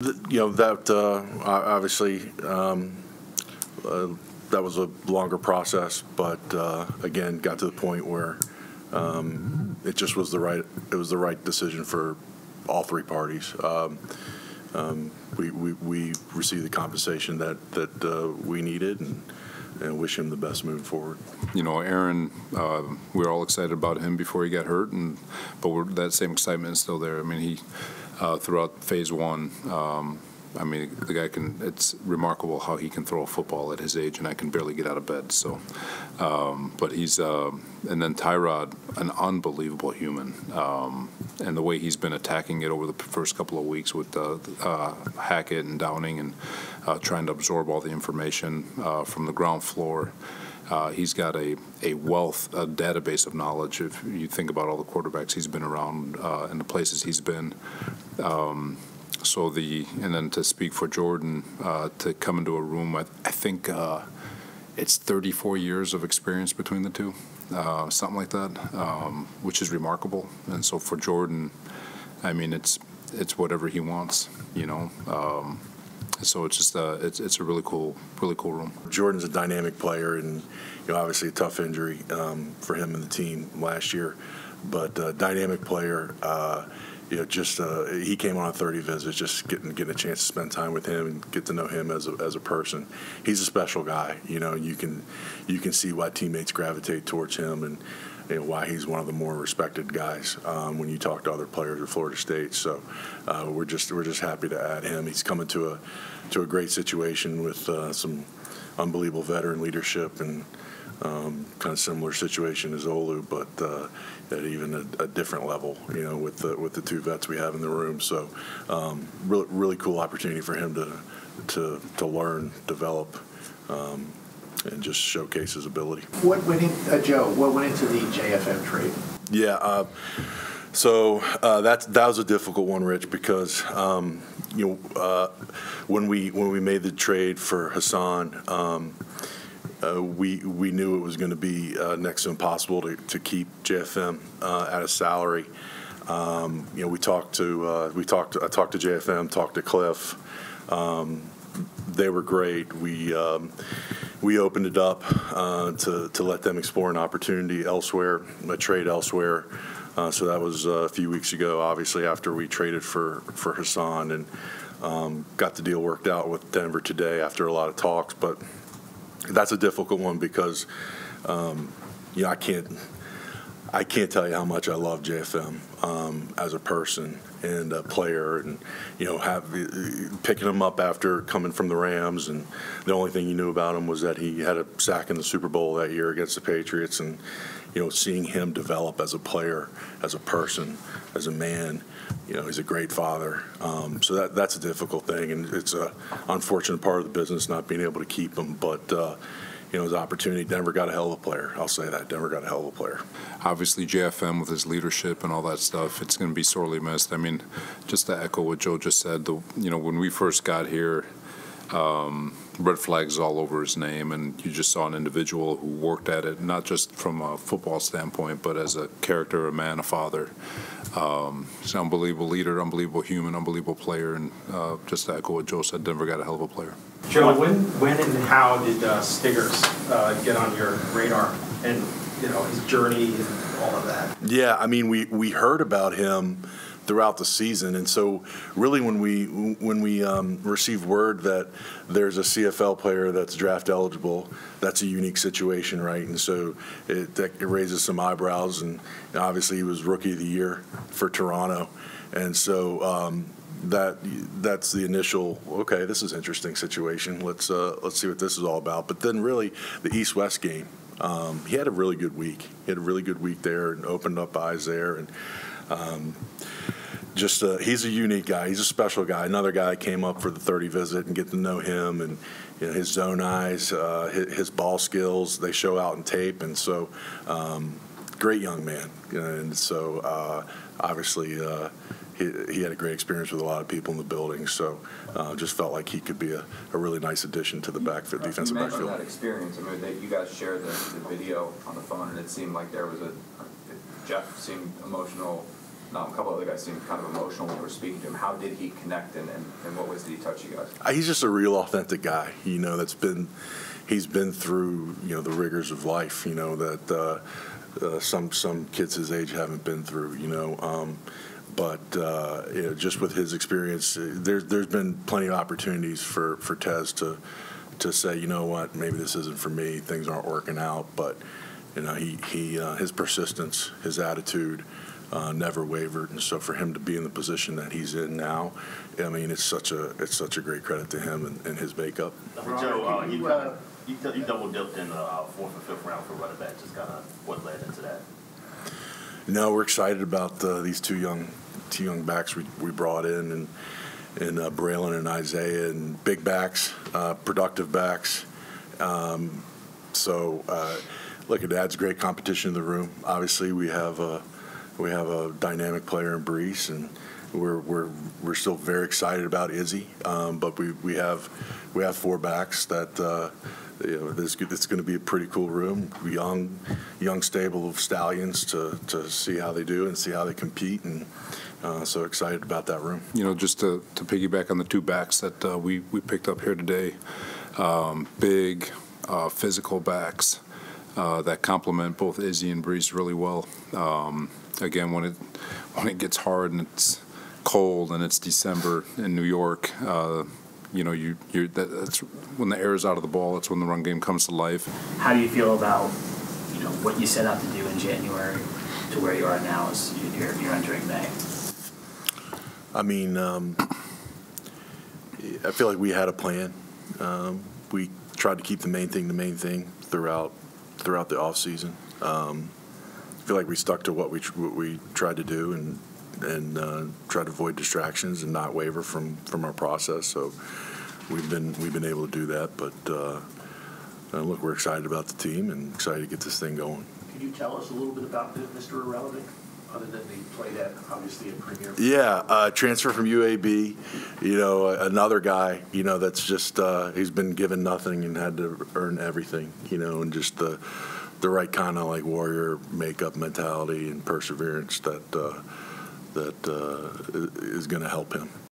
That obviously that was a longer process, but again, got to the point where it just was the right decision for all three parties. We received the compensation that we needed, and wish him the best moving forward. Aaron, we were all excited about him before he got hurt, but that same excitement is still there. I mean, he throughout phase one, the guy it's remarkable how he can throw a football at his age, and I can barely get out of bed. So, but he's, and then Tyrod, an unbelievable human. And the way he's been attacking it over the first couple of weeks with Hackett and Downing and trying to absorb all the information from the ground floor. He's got a wealth, a database of knowledge. If you think about all the quarterbacks he's been around and the places he's been. And then to speak for Jordan, to come into a room, I think it's 34 years of experience between the two, something like that, which is remarkable. And so for Jordan, I mean, it's whatever he wants, So it's just it's a really cool room. Jordan's a dynamic player, and obviously a tough injury for him and the team last year, but dynamic player. He came on 30 visits, just getting a chance to spend time with him and get to know him as a person. He's a special guy. You can see why teammates gravitate towards him, and why he's one of the more respected guys when you talk to other players at Florida State. So we're just happy to add him. He's coming to a great situation with some unbelievable veteran leadership, and kind of similar situation as Olu, but at even a different level, with the two vets we have in the room. So really cool opportunity for him to learn, develop, and just showcase his ability. What went into the JFM trade? Yeah, so that was a difficult one, Rich, because when we made the trade for Hassan, we knew it was going to be next to impossible to keep JFM at a salary. I talked to JFM, talked to Cliff. They were great. We opened it up to let them explore an opportunity elsewhere, a trade elsewhere. So that was a few weeks ago, obviously, after we traded for Hassan, and got the deal worked out with Denver today after a lot of talks. But that's a difficult one because I can't tell you how much I love JFM as a person and a player, and picking him up after coming from the Rams, and the only thing you knew about him was that he had a sack in the Super Bowl that year against the Patriots, and seeing him develop as a player, as a person, as a man. He's a great father. So that's a difficult thing, and it's an unfortunate part of the business not being able to keep him. But his opportunity, Denver got a hell of a player. I'll say that. Denver got a hell of a player. Obviously, JFM with his leadership and all that stuff, it's going to be sorely missed. I mean, just to echo what Joe just said, when we first got here, red flags all over his name, and you just saw an individual who worked at it, not just from a football standpoint, but as a character, a man, a father. He's an unbelievable leader, unbelievable human, unbelievable player, and just to echo what Joe said, Denver got a hell of a player. Joe, when and how did Stiggers get on your radar, and his journey and all of that? Yeah, I mean, we heard about him throughout the season, and so really when we received word that there's a CFL player that's draft eligible, that's a unique situation, right? And so it raises some eyebrows, and obviously he was Rookie of the Year for Toronto, and so that's the initial, okay, this is an interesting situation. Let's see what this is all about. But then really the East-West game, he had a really good week. He had a really good week there and opened up eyes there, and he's a unique guy. He's a special guy. Another guy came up for the 30 visit and get to know him, and his zone eyes, his ball skills, they show out in tape. And so great young man. And so obviously he had a great experience with a lot of people in the building. So just felt like he could be a really nice addition to the backfield, defensive backfield. You mentioned that experience. I mean, you guys shared the video on the phone, and it seemed like there was Jeff seemed emotional A couple other guys seemed kind of emotional when we were speaking to him. How did he connect, and what ways did he touch you guys? He's just a real authentic guy, he's been through, the rigors of life, that some kids his age haven't been through, but just with his experience, there's been plenty of opportunities for Tez to say, you know what, maybe this isn't for me, things aren't working out, but his persistence, his attitude, never wavered, and so for him to be in the position that he's in now, I mean, it's such a great credit to him and his makeup. Joe, you double dipped in the fourth and fifth round for running back. Just kind of what led into that? No, we're excited about these two young backs we brought in, and Braylon and Isaiah, and big backs, productive backs. Look, it adds great competition in the room. Obviously, we have a dynamic player in Brees, and we're still very excited about Izzy. But we have four backs that it's going to be a pretty cool room. Young stable of stallions to see how they do and see how they compete, and so excited about that room. Just to piggyback on the two backs that we picked up here today, big physical backs that complement both Izzy and Brees really well. Again, when it gets hard and it's cold and it's December in New York, that's when the air is out of the ball. That's when the run game comes to life. How do you feel about what you set out to do in January to where you are now as you're entering May? I mean, I feel like we had a plan. We tried to keep the main thing throughout the off season. I feel like we stuck to what we tried to do and try to avoid distractions and not waver from our process. So we've been able to do that. But look, we're excited about the team and excited to get this thing going. Can you tell us a little bit about Mr. Irrelevant, other than he played at obviously a premier? Yeah, transfer from UAB. Another guy. That's just he's been given nothing and had to earn everything. And just the right kind of like warrior makeup mentality and perseverance that is going to help him.